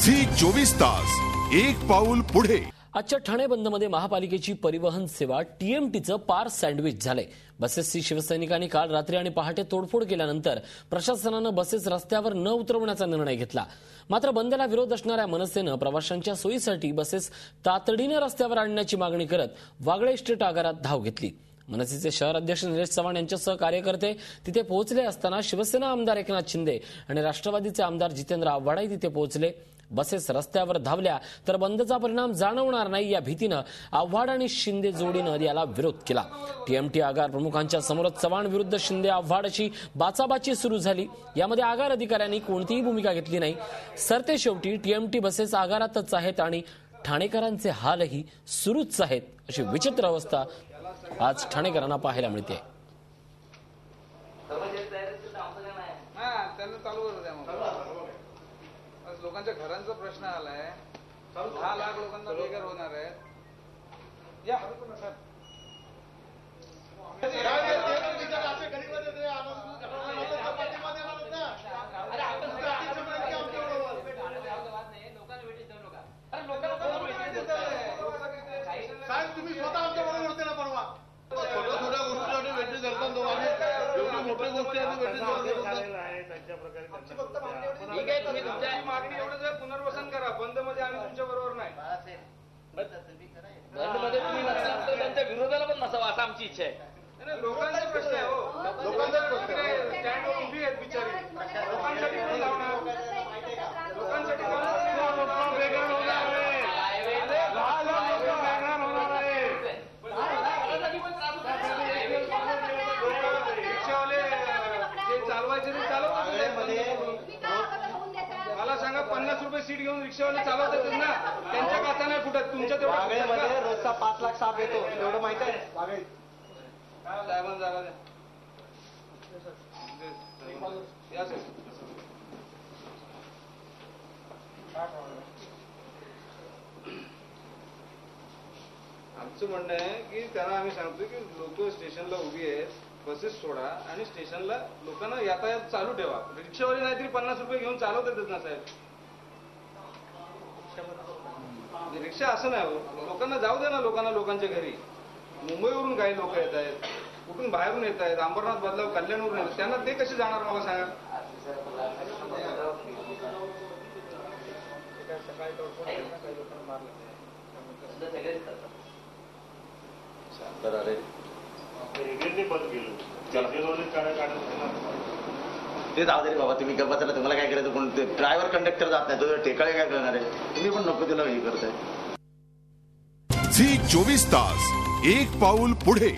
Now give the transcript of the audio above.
Zee 24 तास एक पाऊल पुढे। आजच्या ठाणे बंदमध्ये महापालिकेची परिवहन सेवा टीएमटीचं पार सँडविच झालंय। बसेसची शिवसैनिकांनी काल रात्री आणि पहाटे तोडफोड केल्यानंतर प्रशासनानं बसेस रस्त्यावर न उतरवण्याचा निर्णय घेतला। मात्र बंदला विरोध असणाऱ्या मनसेनं प्रवाशांच्या सोयीसाठी बसेस तातडीने रस्त्यावर आणण्याची मागणी करत वागळे इस्टेट आगारात धाव घेतली। मनसेचे शहर अध्यक्ष निलेश चव्हाण यांच्यासह कार्यकर्ते तिथे पोहोचले असताना शिवसेना आमदार एकनाथ शिंदे आणि राष्ट्रवादीचे आमदार जितेंद्र आव्हाडही तिथे पोहोचले। बसेस रस्त्यावर धावल्या तर बंदचा परिणाम जाणवणार नाही या भीतीनं आव्हाड आणि शिंदे जोडीनं याला विरोध केला। टीएमटी आगार प्रमुखांच्या समोरच चव्हाण विरुद्ध शिंदे आव्हाड अशी बाचाबाची सुरू झाली। यामध्ये आगार अधिकाऱ्यांनी कोणतीही भूमिका घेतली नाही। सरते शेवटी टीएमटी बसेस आगारातच आहेत आणि ठाणेकरांचे हालही सुरूच आहेत अशी विचित्र अवस्था आज ठाणेकरांना पाहायला मिळते। लोकांच्या घरांचा प्रश्न आलाय, 10 लाख लोकांना बेघर होणार आहे। या तुम्ही स्वतः आमच्या बरोबर होते ना परवा, थोड्या गोष्टीसाठी वेटिंग करतात दोघांनी, एवढी मोठी गोष्टी ठीक आहे। तुम्ही तुमच्या मागणी एवढं पुनर्वसन करा। बंद मध्ये आम्ही तुमच्या बरोबर नाही, बंद मध्ये तुम्ही नसाल तर त्यांच्या विरोधाला पण नसावं असं आमची इच्छा आहे। लोकांचा प्रश्न आहे हो, लोकांचा प्रश्न आहे। स्टँडवर उभी आहेत बिचारी, लोकांसाठी कोण लावणार? लोकांसाठी कोण बेघर होणार आहे? मला सांगा, 50 रुपये सीट घेऊन रिक्षावाले चालवतात ना, त्यांच्या काचा नाही फुटत, तुमच्या तेवढा रोजचा 5 लाख साप येतो, एवढं माहित आहे साहेबांना? जागा द्या। आमचं म्हणणं आहे की त्यांना आम्ही सांगतो की लोक स्टेशनला उभी आहेत, बसेस सोडा आणि स्टेशनला लोकांना यातायात चालू ठेवा। रिक्षावाले नाहीतरी 50 रुपये घेऊन चालवतातच ना साहेब। रिक्षा असं नाही हो, लोकांना जाऊ दे ना, लोकांना लोकांच्या घरी। मुंबईवरून काही लोक येत आहेत, कुठून बाहेरून येत आहेत, अंबरनाथ बदलाव कल्याणवरून येतात, त्यांना ते कसे जाणार मला सांगा? सकाळी तोडफोड काही लोकांना मारलं ते जाऊ दे बाबा, तुम्ही गप्पा चला, तुम्हाला काय करायचं? पण ड्रायव्हर कंडक्टर जात नाही, तो टेकाळे काय करणार आहे? तुम्ही पण नको तिला हे करताय। झी 24 तास एक पाऊल पुढे।